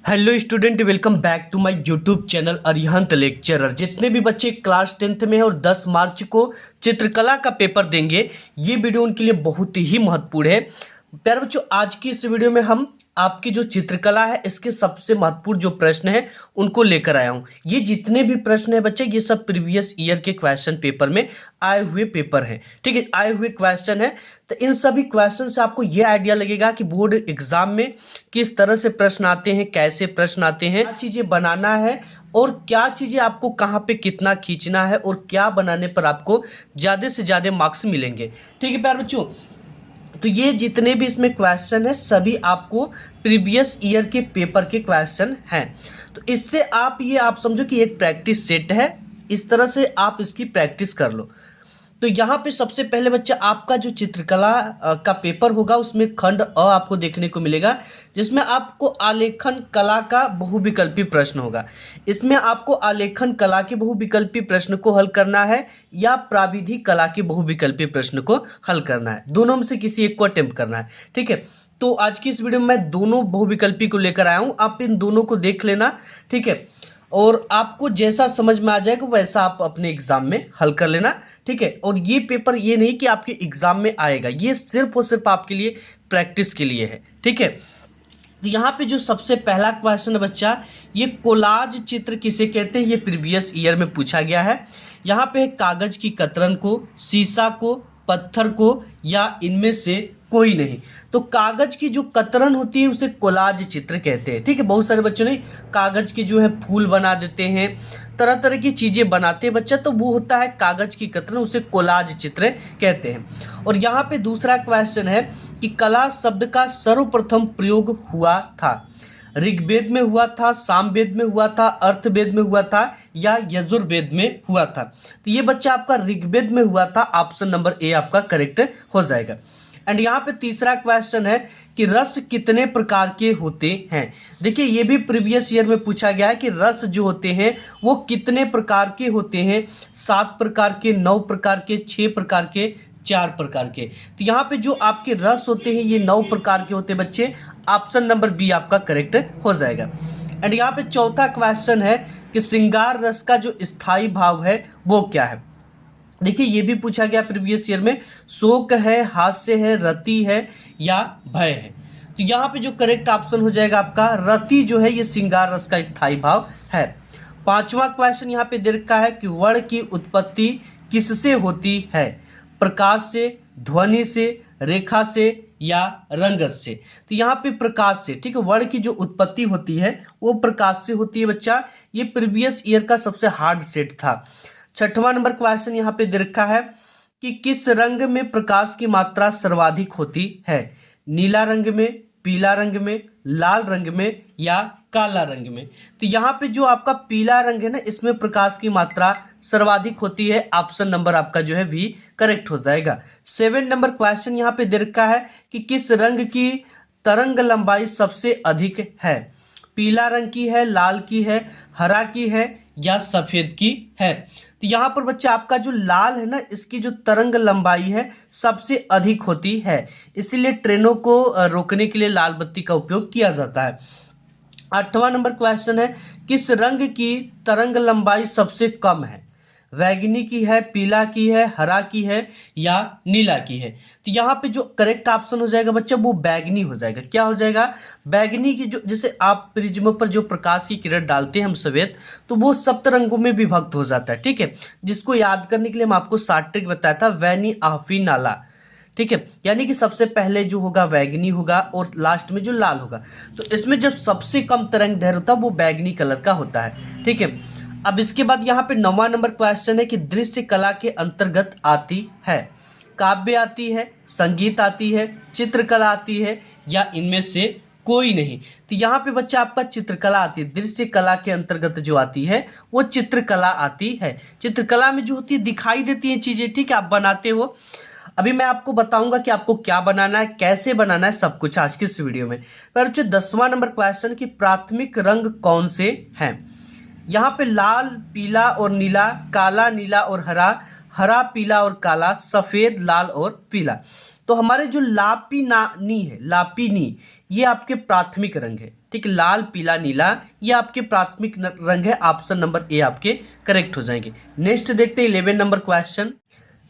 Hello student, welcome back to my YouTube channel Arihant lecturer. जितने भी बच्चे क्लास 10th में हैं और 10 मार्च को चित्रकला का पेपर देंगे, ये वीडियो उनके लिए बहुत ही महत्वपूर्ण है। प्यारे बच्चों, आज की इस वीडियो में हम आपकी जो चित्रकला है इसके सबसे महत्वपूर्ण जो प्रश्न है उनको लेकर आया हूँ। ये जितने भी प्रश्न है बच्चे, ये सब प्रीवियस ईयर के क्वेश्चन पेपर में आए हुए पेपर हैं। ठीक है, आए हुए क्वेश्चन है। तो इन सभी क्वेश्चन से आपको ये आइडिया लगेगा कि बोर्ड एग्जाम में किस तरह से प्रश्न आते हैं, कैसे प्रश्न आते हैं, क्या चीजें बनाना है और क्या चीजें आपको कहाँ पे कितना खींचना है और क्या बनाने पर आपको ज्यादा से ज्यादा मार्क्स मिलेंगे। ठीक है प्यारे बच्चों, तो ये जितने भी इसमें क्वेश्चन है सभी आपको प्रीवियस ईयर के पेपर के क्वेश्चन हैं। तो इससे आप समझो कि एक प्रैक्टिस सेट है, इस तरह से आप इसकी प्रैक्टिस कर लो। तो यहाँ पे सबसे पहले बच्चा आपका जो चित्रकला का पेपर होगा उसमें खंड अ आपको देखने को मिलेगा, जिसमें आपको आलेखन कला का बहुविकल्पी प्रश्न होगा। इसमें आपको आलेखन कला के बहुविकल्पी प्रश्न को हल करना है या प्राविधिक कला के बहुविकल्पी प्रश्न को हल करना है। दोनों में से किसी एक को अटेम्प्ट करना है। ठीक है, तो आज की इस वीडियो में मैं दोनों बहुविकल्पी को लेकर आया हूँ। आप इन दोनों को देख लेना। ठीक है, और आपको जैसा समझ में आ जाएगा वैसा आप अपने एग्जाम में हल कर लेना। ठीक है, और ये पेपर ये नहीं कि आपके एग्जाम में आएगा, ये सिर्फ और सिर्फ आपके लिए प्रैक्टिस के लिए है। ठीक है, तो यहाँ पे जो सबसे पहला क्वेश्चन है बच्चा, ये कोलाज चित्र किसे कहते हैं, ये प्रीवियस ईयर में पूछा गया है। यहाँ पे कागज की कतरन को, शीशा को, पत्थर को या इनमें से कोई नहीं। तो कागज की जो कतरन होती है उसे कोलाज चित्र कहते हैं। ठीक है, बहुत सारे बच्चों ने कागज के जो है फूल बना देते हैं, तरह तरह की चीजें बनाते हैं बच्चा, तो वो होता है कागज की कतरन, उसे कोलाज चित्र कहते हैं। और यहाँ पे दूसरा क्वेश्चन है कि कला शब्द का सर्वप्रथम प्रयोग हुआ था, ऋग्वेद में हुआ था, सामवेद में हुआ था, अर्थवेद में हुआ था या यजुर्वेद में हुआ था। तो ये बच्चा आपका ऋग्वेद में हुआ था, ऑप्शन नंबर ए आपका करेक्ट हो जाएगा। एंड यहाँ पे तीसरा क्वेश्चन है कि रस कितने प्रकार के होते हैं। देखिए, ये भी प्रीवियस ईयर में पूछा गया है कि रस जो होते हैं वो कितने प्रकार के होते हैं। 7 प्रकार के, 9 प्रकार के, 6 प्रकार के, 4 प्रकार के। तो यहाँ पे जो आपके रस होते हैं ये 9 प्रकार के होते हैं बच्चे, ऑप्शन नंबर बी आपका करेक्ट हो जाएगा। एंड यहाँ पे चौथा क्वेश्चन है कि श्रृंगार रस का जो स्थायी भाव है वो क्या है। देखिए, ये भी पूछा गया प्रीवियस ईयर में, शोक है, हास्य है, रति है या भय है। तो यहाँ पे जो करेक्ट ऑप्शन हो जाएगा आपका रति जो है, ये श्रृंगार रस का स्थायी भाव है। पांचवा क्वेश्चन यहाँ पे दे रखा है कि वर्ण की उत्पत्ति किससे होती है, प्रकाश से, ध्वनि से, रेखा से या रंगत से। तो यहाँ पे प्रकाश से। ठीक है, वर्ण की जो उत्पत्ति होती है वो प्रकाश से होती है बच्चा। ये प्रीवियस ईयर का सबसे हार्ड सेट था। छठवां नंबर क्वेश्चन यहाँ पे दे रखा है कि किस रंग में प्रकाश की मात्रा सर्वाधिक होती है, नीला रंग में, पीला रंग में, लाल रंग में या काला रंग में। तो यहाँ पे जो आपका पीला रंग है ना, इसमें प्रकाश की मात्रा सर्वाधिक होती है, ऑप्शन नंबर आपका जो है वी करेक्ट हो जाएगा। 7 नंबर क्वेश्चन यहाँ पे दे रखा है कि किस रंग की तरंग लंबाई सबसे अधिक है, पीला रंग की है, लाल की है, हरा की है या सफेद की है। तो यहाँ पर बच्चा आपका जो लाल है ना, इसकी जो तरंग लंबाई है सबसे अधिक होती है, इसीलिए ट्रेनों को रोकने के लिए लाल बत्ती का उपयोग किया जाता है। 8वां नंबर क्वेश्चन है किस रंग की तरंग लंबाई सबसे कम है, बैगनी की है, पीला की है, हरा की है या नीला की है। तो यहाँ पे जो करेक्ट ऑप्शन हो जाएगा बच्चा वो बैगनी हो जाएगा। क्या हो जाएगा, बैगनी की जो, जैसे आप प्रिज्म पर जो प्रकाश की किरण डालते हैं हम सफेद, तो वो सप्त रंगों में विभक्त हो जाता है। ठीक है, जिसको याद करने के लिए हम आपको शॉर्ट ट्रिक बताया था, वैनी आफी नाला। ठीक है, यानी कि सबसे पहले जो होगा बैगनी होगा और लास्ट में जो लाल होगा। तो इसमें जब सबसे कम तरंग दैर्घ्य होता है वो बैगनी कलर का होता है। ठीक है, अब इसके बाद यहाँ पे 9वां नंबर क्वेश्चन है कि दृश्य कला के अंतर्गत आती है, काव्य आती है, संगीत आती है, चित्रकला आती है या इनमें से कोई नहीं। तो यहाँ पे बच्चा आपका चित्रकला आती है, दृश्य कला के अंतर्गत जो आती है वो चित्रकला आती है। चित्रकला में जो होती है दिखाई देती है चीजें। ठीक है, आप बनाते हो। अभी मैं आपको बताऊंगा कि आपको क्या बनाना है, कैसे बनाना है, सब कुछ आज की इस वीडियो में। पर 10वां नंबर क्वेश्चन की प्राथमिक रंग कौन से हैं। यहाँ पे लाल, पीला और नीला, काला, नीला और हरा, हरा, पीला और काला, सफेद, लाल और पीला। तो हमारे जो लापिनी है, लापिनी, ये आपके प्राथमिक रंग है। ठीक, लाल पीला नीला ये आपके प्राथमिक रंग है। ऑप्शन नंबर ए आपके करेक्ट हो जाएंगे। नेक्स्ट देखते हैं 11 नंबर क्वेश्चन।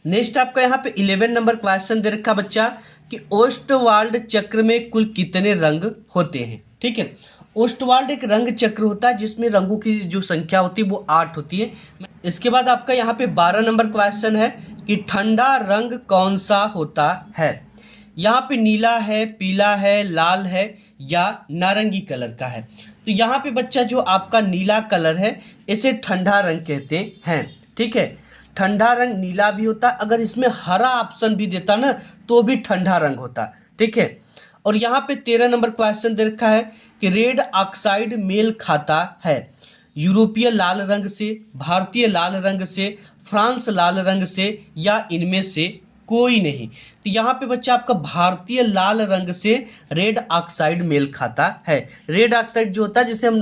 नेक्स्ट आपका यहाँ पे 11 नंबर क्वेश्चन दे रखा बच्चा कि ओस्टवाल्ड चक्र में कुल कितने रंग होते हैं। ठीक है, ओस्टवाल्ड एक रंग चक्र होता है जिसमें रंगों की जो संख्या होती है वो 8 होती है। इसके बाद आपका यहाँ पे 12 नंबर क्वेश्चन है कि ठंडा रंग कौन सा होता है। यहाँ पे नीला है, पीला है, लाल है या नारंगी कलर का है। तो यहाँ पे बच्चा जो आपका नीला कलर है इसे ठंडा रंग कहते हैं। ठीक है, ठंडा रंग नीला भी होता, अगर इसमें हरा ऑप्शन भी देता ना तो भी ठंडा रंग होता। ठीक है, और यहाँ पे 13 नंबर क्वेश्चन दे रखा है कि रेड ऑक्साइड मेल खाता है यूरोपीय लाल रंग से, भारतीय लाल रंग से, फ्रांस लाल रंग से या इनमें से कोई नहीं। तो यहाँ पे बच्चा आपका भारतीय लाल रंग से रेड ऑक्साइड मेल खाता है। रेड ऑक्साइड जो होता है जिसे हम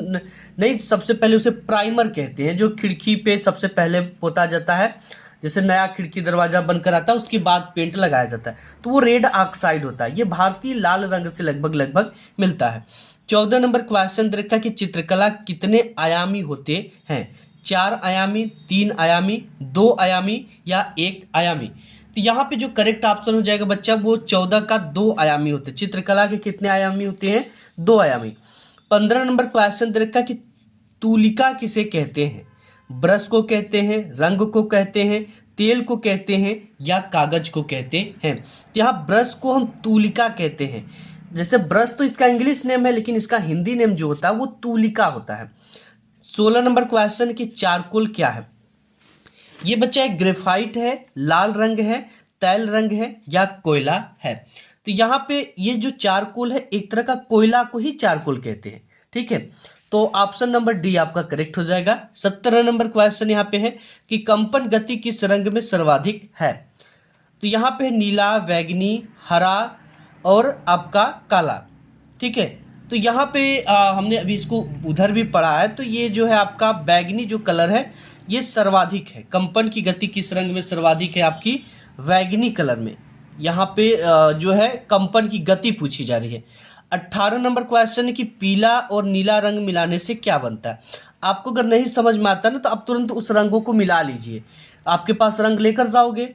नहीं, सबसे पहले उसे प्राइमर कहते हैं, जो खिड़की पे सबसे पहले पोता जाता है। जैसे नया खिड़की दरवाजा बनकर आता है उसके बाद पेंट लगाया जाता है, तो वो रेड ऑक्साइड होता है। ये भारतीय लाल रंग से लगभग मिलता है। 14 नंबर क्वेश्चन देखा कि चित्रकला कितने आयामी होते हैं। 4 आयामी, 3 आयामी, 2 आयामी या 1 आयामी। तो यहाँ पे जो करेक्ट ऑप्शन हो जाएगा बच्चा वो 14 का 2 आयामी होते हैं। चित्रकला के कितने आयामी होते हैं? 2 आयामी। 15 नंबर क्वेश्चन दे रखा कि तूलिका किसे कहते हैं। ब्रश को कहते हैं, रंग को कहते हैं, तेल को कहते हैं या कागज को कहते हैं। तो यहाँ ब्रश को हम तूलिका कहते हैं। जैसे ब्रश तो इसका इंग्लिश नेम है लेकिन इसका हिंदी नेम जो होता है वो तूलिका होता है। 16 नंबर क्वेश्चन कि चारकोल क्या है। ये बच्चा एक ग्रेफाइट है, लाल रंग है, तैल रंग है या कोयला है। तो यहाँ पे ये जो चारकोल है एक तरह का कोयला को ही चारकोल कहते हैं। ठीक है, तो ऑप्शन नंबर डी आपका करेक्ट हो जाएगा। 17 नंबर क्वेश्चन यहाँ पे है कि कंपन गति किस रंग में सर्वाधिक है। तो यहाँ पे नीला, बैगनी, हरा और आपका काला। ठीक है, तो यहाँ पे हमने अभी इसको उधर भी पढ़ा है, तो ये जो है आपका बैगनी जो कलर है ये सर्वाधिक है। कंपन की गति किस रंग में सर्वाधिक है? आपकी बैगनी कलर में। यहाँ पे जो है कंपन की गति पूछी जा रही है। 18 नंबर क्वेश्चन है कि पीला और नीला रंग मिलाने से क्या बनता है। आपको अगर नहीं समझ में आता ना तो आप तुरंत उस रंगों को मिला लीजिए, आपके पास रंग लेकर जाओगे।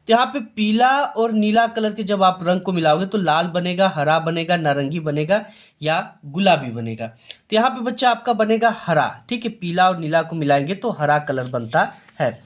तो यहाँ पे पीला और नीला कलर के जब आप रंग को मिलाओगे तो लाल बनेगा, हरा बनेगा, नारंगी बनेगा या गुलाबी बनेगा। तो यहाँ पे बच्चा आपका बनेगा हरा। ठीक है, पीला और नीला को मिलाएंगे तो हरा कलर बनता है।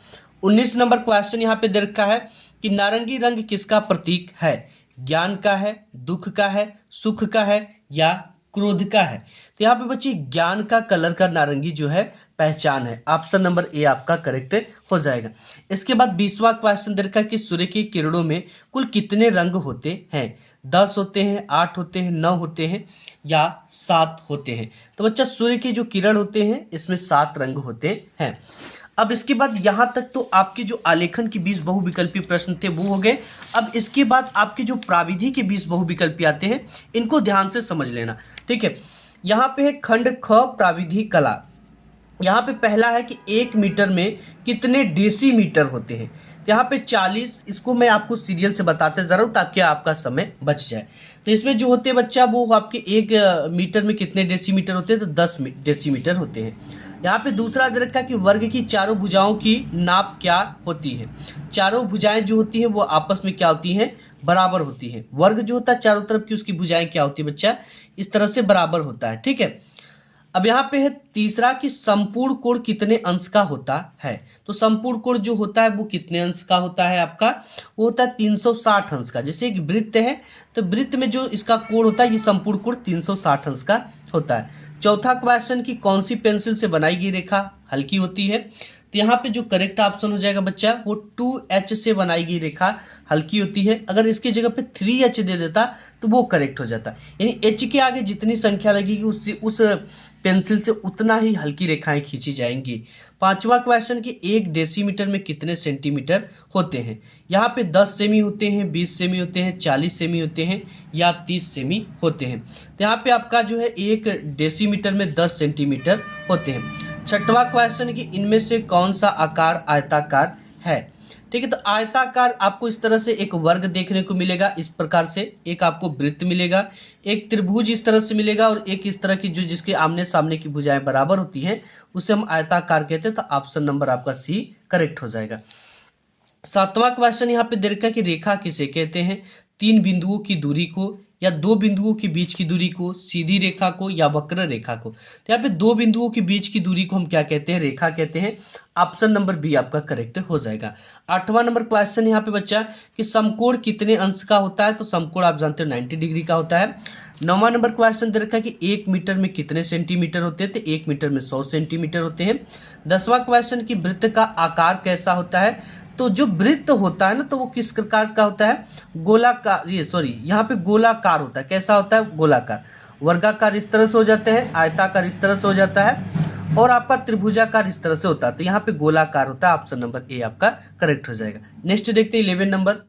19 नंबर क्वेश्चन यहाँ पे दे रखा है कि नारंगी रंग किसका प्रतीक है। ज्ञान का है, दुख का है, सुख का है या क्रोध का है। तो यहाँ पे बच्चे ज्ञान का कलर का नारंगी जो है पहचान है। ऑप्शन नंबर ए आपका करेक्ट हो जाएगा। इसके बाद 20वां क्वेश्चन दे रखा है कि सूर्य की किरणों में कुल कितने रंग होते हैं। 10 होते हैं, 8 होते हैं, 9 होते हैं या 7 होते हैं। तो बच्चा सूर्य के जो किरण होते हैं इसमें 7 रंग होते हैं। अब इसके बाद यहाँ तक तो आपके जो आलेखन के 20 बहुविकल्पी प्रश्न थे वो हो गए। अब इसके बाद आपके जो प्राविधि के 20 बहुविकल्पी आते हैं इनको ध्यान से समझ लेना। ठीक है, यहाँ पे है खंड ख प्राविधि कला। यहाँ पे पहला है कि 1 मीटर में कितने डेसीमीटर होते हैं। तो यहाँ पे 40, इसको मैं आपको सीरियल से बताते ज़रूर ताकि आपका समय बच जाए। तो इसमें जो होते हैं बच्चा वो आपके 1 मीटर में कितने डेसीमीटर होते हैं, तो 10 डेसीमीटर होते हैं। यहाँ पे दूसरा दे रखा है कि वर्ग की चारों भुजाओं की नाप क्या होती है। चारों भुजाएं जो होती हैं वो आपस में क्या होती हैं, बराबर होती हैं। वर्ग जो होता है चारों तरफ की उसकी भुजाएं क्या होती है बच्चा, इस तरह से बराबर होता है। ठीक है, अब यहाँ पे है तीसरा कि संपूर्ण कोण कितने अंश का होता है। तो संपूर्ण कोण जो होता है वो कितने अंश का होता है आपका, वो होता है 360 अंश का। जैसे एक वृत्त है तो वृत्त में जो इसका कोण होता है ये संपूर्ण कोण 360 अंश का होता है। चौथा क्वेश्चन की कौन सी पेंसिल से बनाई गई रेखा हल्की होती है। तो यहाँ पे जो करेक्ट ऑप्शन हो जाएगा बच्चा वो 2H से बनाई गई रेखा हल्की होती है। अगर इसकी जगह पे 3H दे देता तो वो करेक्ट हो जाता, यानी H के आगे जितनी संख्या लगेगी उस पेंसिल से उतना ही हल्की रेखाएं खींची जाएंगी। 5वां क्वेश्चन कि 1 डेसीमीटर में कितने सेंटीमीटर होते हैं। यहाँ पे 10 सेमी होते हैं, 20 सेमी होते हैं, 40 सेमी होते हैं या 30 सेमी होते हैं। तो यहाँ पे आपका जो है 1 डेसीमीटर में 10 सेंटीमीटर होते हैं। 6वां क्वेश्चन कि इनमें से कौन सा आकार आयताकार है। ठीक है। तो आयताकार आपको इस तरह से एक वर्ग देखने को मिलेगा, इस प्रकार से एक आपको वृत्त मिलेगा, एक त्रिभुज इस तरह से मिलेगा और एक इस तरह की जो जिसके आमने सामने की भुजाएं बराबर होती हैं उसे हम आयताकार कहते हैं। तो ऑप्शन नंबर आपका सी करेक्ट हो जाएगा। 7वां क्वेश्चन यहाँ पे दे रखा है कि रेखा किसे कहते हैं? 3 बिंदुओं की दूरी को या 2 बिंदुओं के बीच की दूरी को, सीधी रेखा को या वक्र रेखा को। तो यहाँ पे 2 बिंदुओं के बीच की दूरी को हम क्या कहते हैं? रेखा कहते हैं। ऑप्शन नंबर बी आपका करेक्ट हो जाएगा। 8वां नंबर क्वेश्चन यहाँ पे बच्चा कि समकोण कितने अंश का होता है? तो समकोण आप जानते हो 90 डिग्री का होता है। 9वां नंबर क्वेश्चन दे रखा है कि 1 मीटर में कितने सेंटीमीटर होते हैं? तो 1 मीटर में 100 सेंटीमीटर होते हैं। 10वां क्वेश्चन कि वृत्त का आकार कैसा होता है? तो जो वृत्त होता है ना, तो वो किस प्रकार का होता है? गोलाकार, यहाँ पे गोलाकार होता है। कैसा होता है? गोलाकार। वर्गाकार इस तरह से हो जाते हैं, आयताकार इस तरह से हो जाता है और आपका त्रिभुजाकार इस तरह से होता है। तो यहाँ पे गोलाकार होता है। ऑप्शन नंबर ए आपका करेक्ट हो जाएगा। नेक्स्ट देखते हैं 11 नंबर।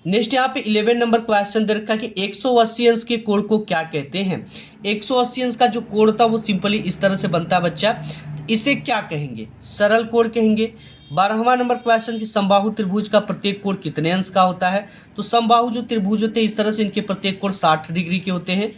नेक्स्ट यहाँ पे 11 नंबर क्वेश्चन दे रखा है कि 180 अंश के कोण को क्या कहते हैं? 180 अंश का जो कोण था वो सिंपली इस तरह से बनता है बच्चा। इसे क्या कहेंगे? सरल कोण कहेंगे। 12वां नंबर क्वेश्चन की समबाहु त्रिभुज का प्रत्येक कोण कितने अंश का होता है? तो समबाहु जो त्रिभुज होते हैं इस तरह से इनके प्रत्येक कोण 60 डिग्री के होते हैं।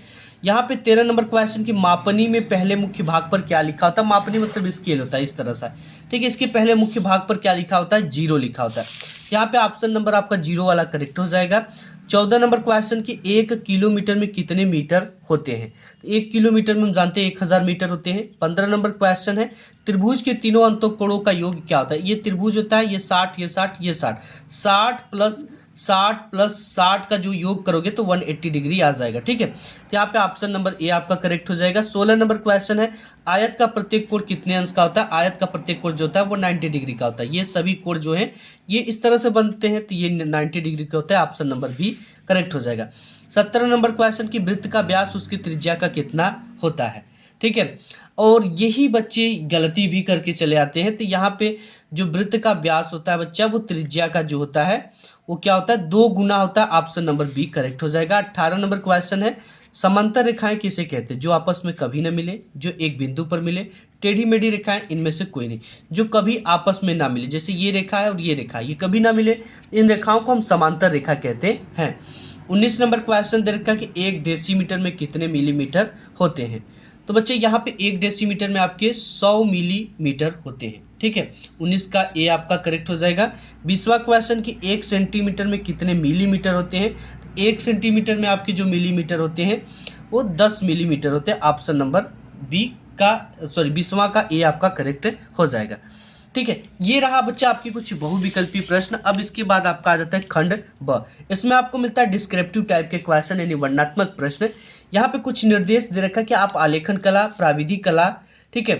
यहाँ पे 13 नंबर क्वेश्चन की मापनी में पहले मुख्य भाग पर क्या लिखा होता है? मापनी मतलब स्केल होता है इस तरह से, ठीक है। इसके पहले मुख्य भाग पर क्या लिखा होता है? 0 लिखा होता है। यहाँ पे ऑप्शन नंबर आपका 0 वाला करेक्ट हो जाएगा। 14 नंबर क्वेश्चन की 1 किलोमीटर में कितने मीटर होते हैं? तो 1 किलोमीटर में हम जानते हैं 1000 मीटर होते हैं। 15 नंबर क्वेश्चन है त्रिभुज के तीनों अंतःकोणों का योग क्या होता है? ये त्रिभुज होता है, ये 60, ये 60, ये 60, 60 प्लस 60 का जो योग करोगे तो 180 डिग्री आ जाएगा, ठीक है। तो यहाँ पे ऑप्शन नंबर ए आपका करेक्ट हो जाएगा। 16 नंबर क्वेश्चन है आयत का प्रत्येक कोण कितने अंश का होता है? आयत का प्रत्येक कोण जो होता है वो 90 डिग्री का होता है। ये सभी कोण जो है ये इस तरह से बनते हैं, तो ये 90 डिग्री का होता है। ऑप्शन नंबर बी करेक्ट हो जाएगा। 17 नंबर क्वेश्चन की वृत्त का व्यास उसकी त्रिज्या का कितना होता है? ठीक है। और यही बच्चे गलती भी करके चले आते हैं। तो यहाँ पे जो वृत्त का व्यास होता है बच्चा वो त्रिज्या का जो होता है वो क्या होता है? 2 गुना होता है। ऑप्शन नंबर बी करेक्ट हो जाएगा। 18 नंबर क्वेश्चन है समांतर रेखाएं किसे कहते हैं? जो आपस में कभी न मिले, जो एक बिंदु पर मिले। टेढ़ी मेढ़ी रेखाएं इनमें से कोई नहीं, जो कभी आपस में ना मिले। जैसे ये रेखा है और ये रेखा, ये कभी ना मिले, इन रेखाओं को हम समांतर रेखा कहते हैं। 19 नंबर क्वेश्चन दे रखा कि 1 डेसीमीटर में कितने मिलीमीटर होते हैं? तो बच्चे यहाँ पे 1 डेसीमीटर में आपके 100 मिलीमीटर होते हैं, ठीक है। 19 का ए आपका करेक्ट हो जाएगा। 20वां क्वेश्चन की 1 सेंटीमीटर में कितने मिलीमीटर होते हैं? तो 1 सेंटीमीटर में आपके जो मिलीमीटर होते हैं वो 10 मिलीमीटर होते हैं। ऑप्शन नंबर बी का 20वां का ए आपका करेक्ट हो जाएगा, ठीक है। ये रहा बच्चा आपके कुछ बहुविकल्पी प्रश्न। अब इसके बाद आपका आ जाता है खंड ब। इसमें आपको मिलता है डिस्क्रिप्टिव टाइप के क्वेश्चन यानी वर्णनात्मक प्रश्न। यहाँ पे कुछ निर्देश दे रखा है कि आप आलेखन कला, प्राविधिक कला, ठीक है,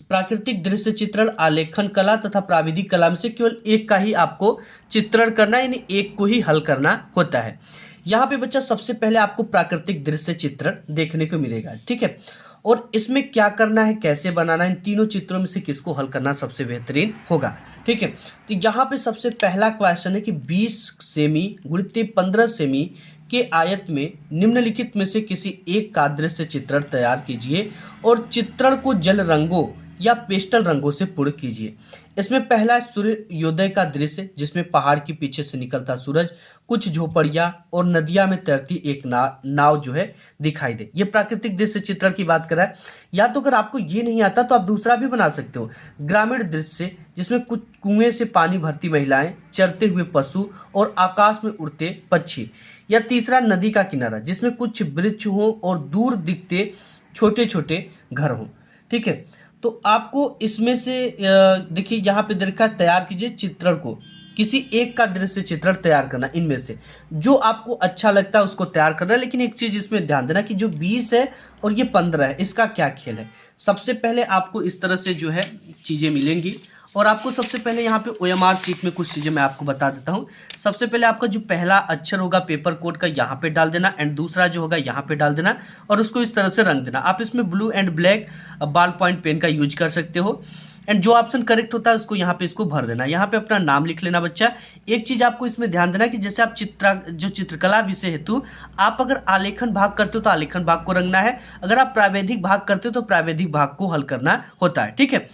प्राकृतिक दृश्य चित्रण, आलेखन कला तथा प्राविधिक कला में से केवल एक का ही आपको चित्रण करना है, यानी एक को ही हल करना होता है। यहाँ पे बच्चा सबसे पहले आपको प्राकृतिक दृश्य चित्रण देखने को मिलेगा, ठीक है। और इसमें क्या करना है, कैसे बनाना है, इन तीनों चित्रों में से किसको हल करना सबसे बेहतरीन होगा, ठीक है। तो यहाँ पे सबसे पहला क्वेश्चन है कि 20 सेमी गुणित 15 सेमी के आयत में निम्नलिखित में से किसी एक का दृश्य चित्रण तैयार कीजिए और चित्रण को जल रंगों या पेस्टल रंगों से पूर्ण कीजिए। इसमें पहला है सूर्योदय का दृश्य, जिसमें पहाड़ के पीछे से निकलता सूरज, कुछ झोपड़ियां और नदियां में तैरती एक नाव जो है दिखाई दे। ये प्राकृतिक दृश्य चित्रण की बात कर रहा है। या तो अगर आपको ये नहीं आता तो आप दूसरा भी बना सकते हो, ग्रामीण दृश्य, जिसमें कुछ कुएं से पानी भरती महिलाएं, चरते हुए पशु और आकाश में उड़ते पक्षी। या तीसरा नदी का किनारा, जिसमें कुछ वृक्ष हों और दूर दिखते छोटे छोटे घर हों, ठीक है। तो आपको इसमें से देखिए यहाँ पे देखा तैयार कीजिए चित्रण को, किसी एक का दृश्य चित्रण तैयार करना, इनमें से जो आपको अच्छा लगता है उसको तैयार करना। लेकिन एक चीज इसमें ध्यान देना कि जो 20 है और ये 15 है, इसका क्या खेल है। सबसे पहले आपको इस तरह से जो है चीजें मिलेंगी और आपको सबसे पहले यहाँ पे OMR शीट में कुछ चीज़ें मैं आपको बता देता हूँ। सबसे पहले आपका जो पहला अक्षर होगा पेपर कोड का यहाँ पे डाल देना एंड दूसरा जो होगा यहाँ पे डाल देना और उसको इस तरह से रंग देना। आप इसमें blue and black ball point pen का यूज कर सकते हो एंड जो ऑप्शन करेक्ट होता है उसको यहाँ पे इसको भर देना। यहाँ पे अपना नाम लिख लेना बच्चा। एक चीज़ आपको इसमें ध्यान देना कि जैसे आप चित्रकला विषय हेतु आप अगर आलेखन भाग करते हो तो आलेखन भाग को रंगना है, अगर आप प्रावैधिक भाग करते हो तो प्रावैधिक भाग को हल करना होता है, ठीक है।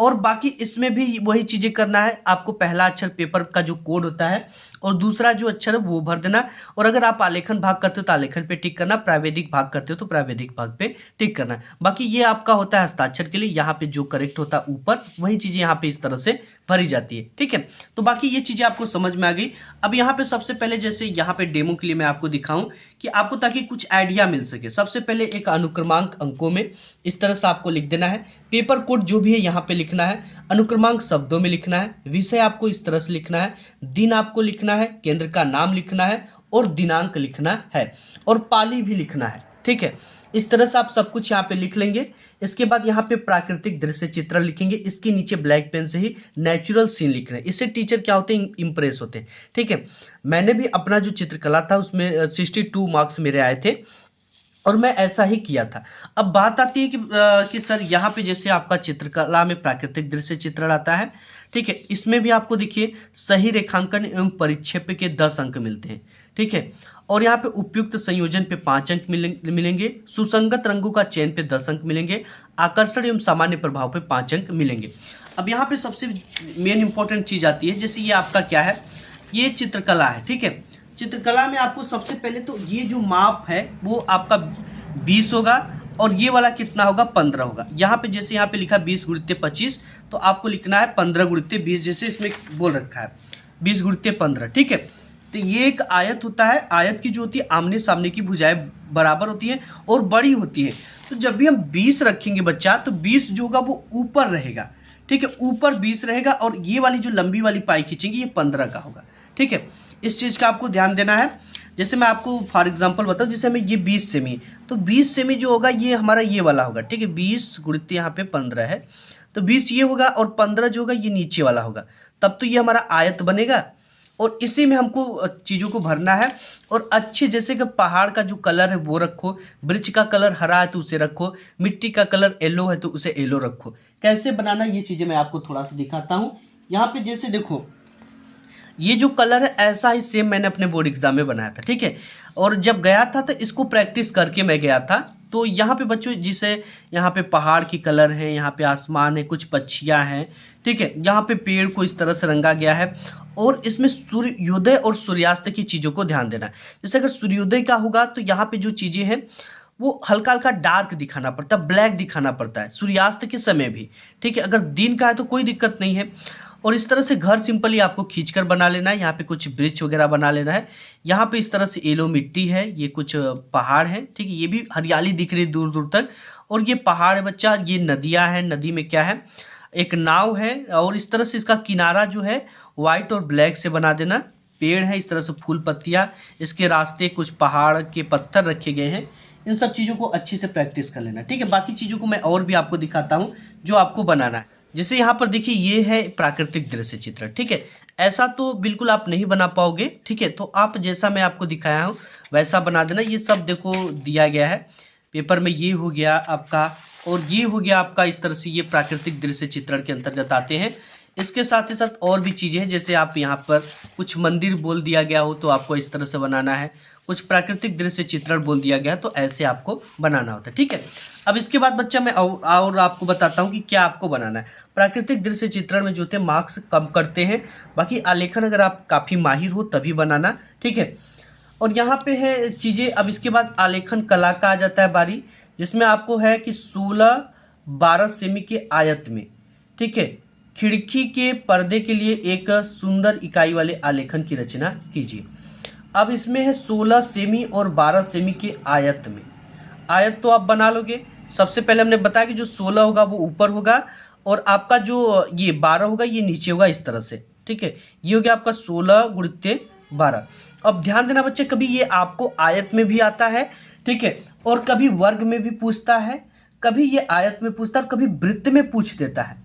और बाकी इसमें भी वही चीज़ें करना है आपको। पहला अक्षर पेपर का जो कोड होता है और दूसरा जो अक्षर है वो भर देना। और अगर आप आलेखन भाग करते हो तो आलेखन पे टिक करना, प्राविधिक भाग करते हो तो प्राविधिक भाग पे टिक करना। बाकी ये आपका होता है हस्ताक्षर के लिए, यहाँ पे जो करेक्ट होता है ऊपर वही चीज़ें यहाँ पे इस तरह से भरी जाती है। ठीक है, तो बाकी ये चीज़ें आपको समझ में आ गई। अब यहाँ पे सबसे पहले जैसे यहाँ पे डेमो के लिए मैं आपको दिखाऊं कि आपको ताकि कुछ आइडिया मिल सके। सबसे पहले एक अनुक्रमांक अंकों में इस तरह से आपको लिख देना है। पेपर कोड जो भी है यहाँ पे लिखना है, अनुक्रमांक शब्दों में लिखना है, विषय आपको इस तरह से लिखना है, दिन आपको लिखना है, केंद्र का नाम लिखना है और दिनांक लिखना है और पाली भी लिखना है। ठीक है, इस तरह से आप सब कुछ यहाँ पे लिख लेंगे। इसके बाद यहाँ पे प्राकृतिक दृश्य चित्र लिखेंगे, इसके नीचे ब्लैक पेन से ही नेचुरल सीन लिख रहे हैं। इससे टीचर क्या होते हैं, इंप्रेस होते हैं। ठीक है, मैंने भी अपना जो चित्रकला था उसमें 62 मार्क्स मेरे आए थे और मैं ऐसा ही किया था। अब बात आती है कि सर यहाँ पे जैसे आपका चित्रकला में प्राकृतिक दृश्य चित्रण आता है। ठीक है, इसमें भी आपको देखिए सही रेखांकन एवं परिक्षेप के 10 अंक मिलते हैं। ठीक है, और यहाँ पे उपयुक्त संयोजन पे 5 अंक मिलेंगे, सुसंगत रंगों का चयन पे 10 अंक मिलेंगे, आकर्षण एवं सामान्य प्रभाव पे 5 अंक मिलेंगे। अब यहाँ पे सबसे मेन इंपॉर्टेंट चीज आती है, जैसे ये आपका क्या है, ये चित्रकला है। ठीक है, चित्रकला में आपको सबसे पहले तो ये जो माप है वो आपका 20 होगा और ये वाला कितना होगा, 15 होगा। यहाँ पे जैसे यहाँ पे लिखा 20 गुणित 25, तो आपको लिखना है 15 गुणित 20, जैसे इसमें बोल रखा है 20 गुणित 15। ठीक है, तो ये एक आयत होता है। आयत की जो होती है आमने सामने की भुजाएं बराबर होती है और बड़ी होती है। तो जब भी हम 20 रखेंगे बच्चा, तो 20 जो होगा वो ऊपर रहेगा। ठीक है, ऊपर 20 रहेगा और ये वाली जो लंबी वाली पाई खींचेंगे ये 15 का होगा। ठीक है, इस चीज़ का आपको ध्यान देना है। जैसे मैं आपको फॉर एग्जांपल बताऊं, जैसे हमें ये 20 सेमी, तो 20 सेमी जो होगा ये हमारा ये वाला होगा। ठीक है, 20 गुणित यहाँ पे 15 है, तो 20 ये होगा और 15 जो होगा ये नीचे वाला होगा, तब तो ये हमारा आयत बनेगा। और इसी में हमको चीज़ों को भरना है। और अच्छे जैसे कि पहाड़ का जो कलर है वो रखो, वृक्ष का कलर हरा है तो उसे रखो, मिट्टी का कलर येलो है तो उसे येलो रखो। कैसे बनाना ये चीज़ें मैं आपको थोड़ा सा दिखाता हूँ। यहाँ पे जैसे देखो ये जो कलर है ऐसा ही सेम मैंने अपने बोर्ड एग्जाम में बनाया था। ठीक है, और जब गया था तो इसको प्रैक्टिस करके मैं गया था। तो यहाँ पे बच्चों जिसे यहाँ पे पहाड़ की कलर है, यहाँ पे आसमान है, कुछ पक्षियाँ हैं। ठीक है, यहाँ पे पेड़ को इस तरह से रंगा गया है और इसमें सूर्योदय और सूर्यास्त की चीज़ों को ध्यान देना है। जैसे अगर सूर्योदय का होगा तो यहाँ पे जो चीज़ें हैं वो हल्का हल्का डार्क दिखाना पड़ता है, ब्लैक दिखाना पड़ता है सूर्यास्त के समय भी। ठीक है, अगर दिन का है तो कोई दिक्कत नहीं है। और इस तरह से घर सिंपली आपको खींचकर बना लेना है। यहाँ पे कुछ वृक्ष वगैरह बना लेना है। यहाँ पे इस तरह से येलो मिट्टी है, ये कुछ पहाड़ है। ठीक है, ये भी हरियाली दिख रही है दूर दूर तक। और ये पहाड़ है बच्चा, ये नदियाँ हैं, नदी में क्या है, एक नाव है। और इस तरह से इसका किनारा जो है वाइट और ब्लैक से बना देना। पेड़ है, इस तरह से फूल पत्तियाँ, इसके रास्ते कुछ पहाड़ के पत्थर रखे गए हैं। इन सब चीज़ों को अच्छे से प्रैक्टिस कर लेना। ठीक है, बाकी चीज़ों को मैं और भी आपको दिखाता हूँ जो आपको बनाना है। जैसे यहाँ पर देखिए ये है प्राकृतिक दृश्य चित्र। ठीक है, ऐसा तो बिल्कुल आप नहीं बना पाओगे। ठीक है, तो आप जैसा मैं आपको दिखाया हूँ वैसा बना देना। ये सब देखो दिया गया है पेपर में, ये हो गया आपका और ये हो गया आपका। इस तरह से ये प्राकृतिक दृश्य चित्रण के अंतर्गत आते हैं। इसके साथ ही साथ और भी चीज़ें हैं, जैसे आप यहाँ पर कुछ मंदिर बोल दिया गया हो तो आपको इस तरह से बनाना है, कुछ प्राकृतिक दृश्य चित्रण बोल दिया गया तो ऐसे आपको बनाना होता है। ठीक है, अब इसके बाद बच्चा मैं और आपको बताता हूँ कि क्या आपको बनाना है। प्राकृतिक दृश्य चित्रण में जो थे मार्क्स कम करते हैं, बाकी आलेखन अगर आप काफ़ी माहिर हो तभी बनाना। ठीक है, और यहाँ पे है चीज़ें। अब इसके बाद आलेखन कला का आ जाता है बारी, जिसमें आपको है कि 16-12 सेमी के आयत में, ठीक है, खिड़की के पर्दे के लिए एक सुंदर इकाई वाले आलेखन की रचना कीजिए। अब इसमें है 16 सेमी और 12 सेमी के आयत में। आयत तो आप बना लोगे। सबसे पहले हमने बताया कि जो 16 होगा वो ऊपर होगा और आपका जो ये 12 होगा ये नीचे होगा इस तरह से। ठीक है, ये हो गया आपका 16 गुणित 12। अब ध्यान देना बच्चे, कभी ये आपको आयत में भी आता है, ठीक है, और कभी वर्ग में भी पूछता है, कभी ये आयत में पूछता है और कभी वृत्त में पूछ देता है।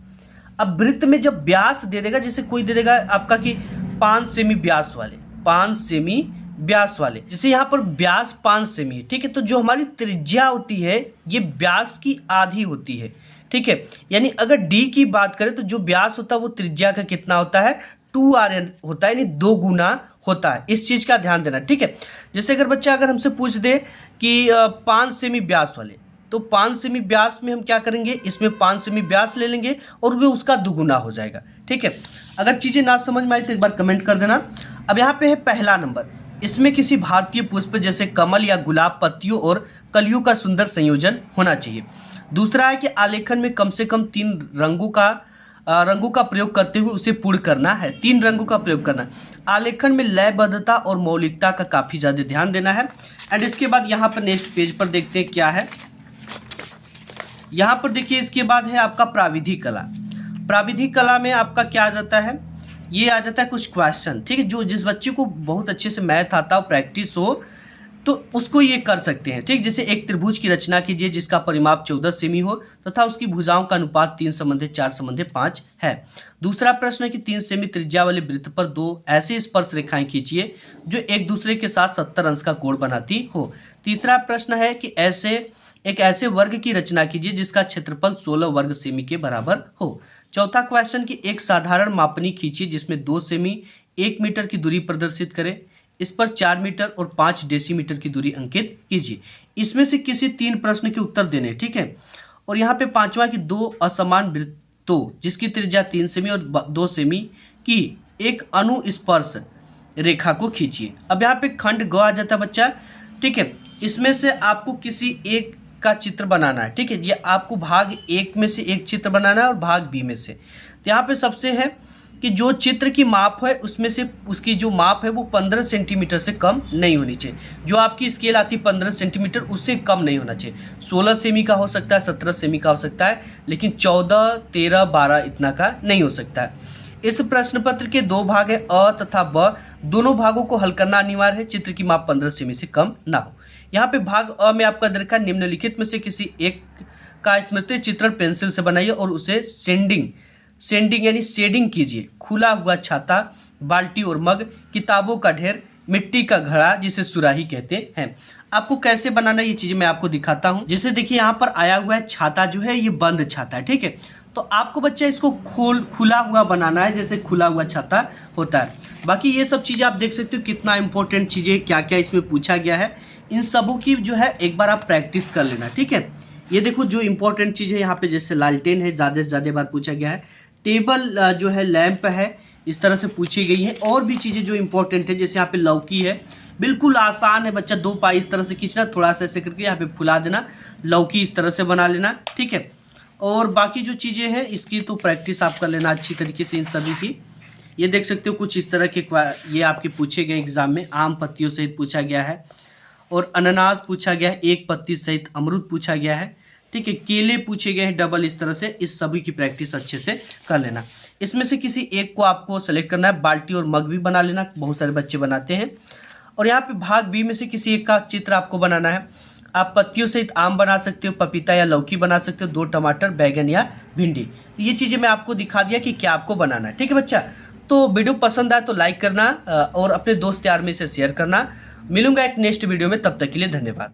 अब वृत्त में जब व्यास दे देगा, जैसे कोई दे देगा आपका कि 5 सेमी व्यास वाले, 5 सेमी व्यास वाले, जैसे यहाँ पर व्यास 5 सेमी है। ठीक है, तो जो हमारी त्रिज्या होती है ये व्यास की आधी होती है। ठीक है, यानी अगर डी की बात करें तो जो व्यास होता है वो त्रिज्या का कितना होता है, 2r होता है, यानी 2 गुना होता है। इस चीज़ का ध्यान देना। ठीक है, जैसे अगर बच्चा अगर हमसे पूछ दे कि 5 सेमी व्यास वाले, तो 5 सेमी व्यास में हम क्या करेंगे, इसमें 5 सेमी व्यास ले लेंगे और वो उसका दुगुना हो जाएगा। ठीक है, अगर चीज़ें ना समझ में आई तो एक बार कमेंट कर देना। अब यहाँ पे है पहला नंबर, इसमें किसी भारतीय पुष्प जैसे कमल या गुलाब पत्तियों और कलियों का सुंदर संयोजन होना चाहिए। दूसरा है कि आलेखन में कम से कम 3 रंगों का प्रयोग करते हुए उसे पूर्ण करना है। 3 रंगों का प्रयोग करना है। आलेखन में लयबद्धता और मौलिकता का काफ़ी ज़्यादा ध्यान देना है। एंड इसके बाद यहाँ पर नेक्स्ट पेज पर देखते हैं क्या है। यहाँ पर देखिए इसके बाद है आपका प्राविधिक कला। प्राविधिक कला में आपका क्या आ जाता है, ये आ जाता है कुछ क्वेश्चन। ठीक है, जो जिस बच्चे को बहुत अच्छे से मैथ आता हो, प्रैक्टिस हो, तो उसको ये कर सकते हैं। ठीक, जैसे एक त्रिभुज की रचना कीजिए जिसका परिमाप 14 सेमी हो तथा उसकी भुजाओं का अनुपात 3:4:5 है। दूसरा प्रश्न है कि 3 सेमी त्रिज्या वाले वृत्त पर 2 ऐसी स्पर्श रेखाएं खींचिए जो एक दूसरे के साथ 70 अंश का कोण बनाती हो। तीसरा प्रश्न है कि एक ऐसे वर्ग की रचना कीजिए जिसका क्षेत्रफल 16 वर्ग सेमी के बराबर हो। चौथा क्वेश्चन कि एक साधारण मापनी खींचिए जिसमें 2 सेमी 1 मीटर की दूरी प्रदर्शित करे, इस पर 4 मीटर और 5 डेसीमीटर की दूरी अंकित कीजिए। इसमें से किसी 3 प्रश्न के उत्तर देने। ठीक है, और यहाँ पे पांचवा कि 2 असमान वृत्तों जिसकी त्रिज्या 3 सेमी और 2 सेमी की एक अनुस्पर्श रेखा को खींचिए। अब यहाँ पे खंड ग आ जाता है बच्चा। ठीक है, इसमें से आपको किसी एक का चित्र बनाना है। ठीक है, ये आपको भाग 1 में से एक चित्र बनाना है और भाग बी में से। तो यहाँ पे सबसे है कि जो चित्र की माप है उसमें से उसकी जो माप है वो 15 सेंटीमीटर से कम नहीं होनी चाहिए। जो आपकी स्केल आती है 15 सेंटीमीटर उससे कम नहीं होना चाहिए। 16 सेमी का हो सकता है, 17 सेमी का हो सकता है, लेकिन 14, 13, 12 इतना का नहीं हो सकता है। इस प्रश्न पत्र के 2 भाग है, अ तथा ब। दोनों भागों को हल करना अनिवार्य है। चित्र की माप 15 सेमी से कम ना हो। यहाँ पे भाग अ में आपका दे रखा है निम्नलिखित में से किसी एक का स्मृति चित्रण पेंसिल से बनाइए और उसे सेंडिंग यानी शेडिंग कीजिए। खुला हुआ छाता, बाल्टी और मग, किताबों का ढेर, मिट्टी का घड़ा जिसे सुराही कहते हैं। आपको कैसे बनाना है ये चीज़ें मैं आपको दिखाता हूँ। जैसे देखिए यहाँ पर आया हुआ है छाता जो है ये बंद छाता है। ठीक है, तो आपको बच्चा इसको खुला हुआ बनाना है जैसे खुला हुआ छाता होता है। बाकी ये सब चीज़ें आप देख सकते हो कितना इंपॉर्टेंट चीज़ें क्या क्या इसमें पूछा गया है। इन सबों की जो है एक बार आप प्रैक्टिस कर लेना। ठीक है, ये देखो जो इंपॉर्टेंट चीज़ है यहाँ पे जैसे लालटेन है, ज़्यादा से ज़्यादा बार पूछा गया है। टेबल जो है लैंप है, इस तरह से पूछी गई है। और भी चीज़ें जो इंपॉर्टेंट है जैसे यहाँ पे लौकी है, बिल्कुल आसान है बच्चा। 2 पाई इस तरह से खींचना, थोड़ा सा ऐसे करके यहाँ पे फुला देना, लौकी इस तरह से बना लेना। ठीक है, और बाकी जो चीज़ें हैं इसकी तो प्रैक्टिस आप कर लेना अच्छी तरीके से इन सभी की। ये देख सकते हो कुछ इस तरह के ये आपके पूछे गए एग्जाम में। आम पत्तियों सहित पूछा गया है और अनानास पूछा गया है, 1 पत्ती सहित अमरूद पूछा गया है। ठीक है, केले पूछे गए हैं डबल इस तरह से। इस सभी की प्रैक्टिस अच्छे से कर लेना। इसमें से किसी एक को आपको सेलेक्ट करना है। बाल्टी और मग भी बना लेना, बहुत सारे बच्चे बनाते हैं। और यहाँ पे भाग बी में से किसी एक का चित्र आपको बनाना है। आप पत्तियों सहित आम बना सकते हो, पपीता या लौकी बना सकते हो, 2 टमाटर, बैगन या भिंडी। तो ये चीज़ें मैं आपको दिखा दिया कि क्या आपको बनाना है। ठीक है बच्चा, तो वीडियो पसंद आए तो लाइक करना और अपने दोस्त यार में से शेयर करना। मिलूंगा एक नेक्स्ट वीडियो में, तब तक के लिए धन्यवाद।